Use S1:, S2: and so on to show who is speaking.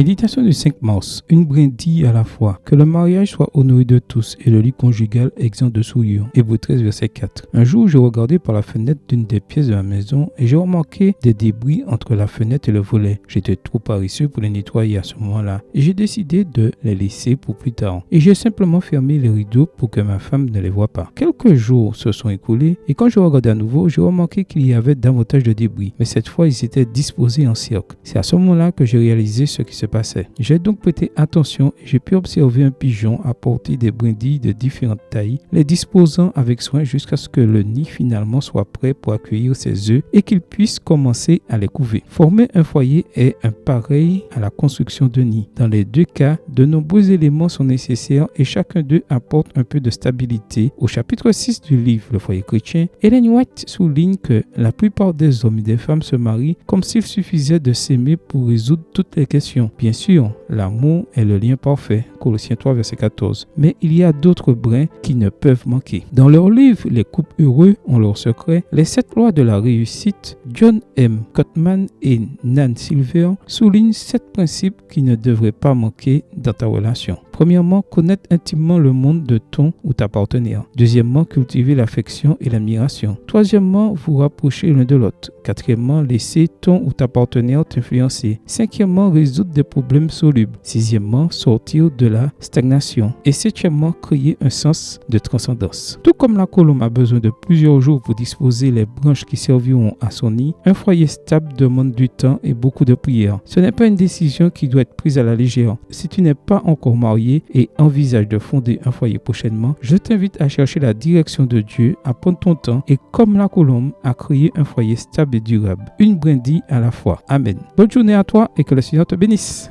S1: Méditation du 5 mars, une brindille à la fois. Que le mariage soit honoré de tous et le lit conjugal exempt de souillure. Hébreux 13, verset 4. Un jour, je regardais par la fenêtre d'une des pièces de la maison et j'ai remarqué des débris entre la fenêtre et le volet. J'étais trop paresseux pour les nettoyer à ce moment-là et j'ai décidé de les laisser pour plus tard. Et j'ai simplement fermé les rideaux pour que ma femme ne les voie pas. Quelques jours se sont écoulés et quand je regardais à nouveau, j'ai remarqué qu'il y avait davantage de débris. Mais cette fois, ils étaient disposés en cercle. C'est à ce moment-là que j'ai réalisé ce qui se passait. J'ai donc prêté attention et j'ai pu observer un pigeon apporter des brindilles de différentes tailles, les disposant avec soin jusqu'à ce que le nid finalement soit prêt pour accueillir ses œufs et qu'il puisse commencer à les couver. Former un foyer est un pareil à la construction de nid. Dans les deux cas, de nombreux éléments sont nécessaires et chacun d'eux apporte un peu de stabilité. Au chapitre 6 du livre Le foyer chrétien, Ellen White souligne que la plupart des hommes et des femmes se marient comme s'il suffisait de s'aimer pour résoudre toutes les questions. Bien sûr, l'amour est le lien parfait, Colossiens 3, verset 14. Mais il y a d'autres brins qui ne peuvent manquer. Dans leur livre Les couples heureux ont leur secret, les 7 lois de la réussite, John M. Gottman et Nan Silver soulignent 7 principes qui ne devraient pas manquer dans ta relation. Premièrement, connaître intimement le monde de ton ou ta partenaire. Deuxièmement, cultiver l'affection et l'admiration. Troisièmement, vous rapprocher l'un de l'autre. Quatrièmement, laisser ton ou ta partenaire t'influencer. Cinquièmement, résoudre des problèmes solubles. Sixièmement, sortir de la stagnation. Et septièmement, créer un sens de transcendance. Tout comme la colombe a besoin de plusieurs jours pour disposer les branches qui serviront à son nid, un foyer stable demande du temps et beaucoup de prières. Ce n'est pas une décision qui doit être prise à la légère. Si tu n'es pas encore marié et envisage de fonder un foyer prochainement, je t'invite à chercher la direction de Dieu, à prendre ton temps et comme la colombe, à créer un foyer stable et durable. Une brindille à la fois. Amen. Bonne journée à toi et que le Seigneur te bénisse.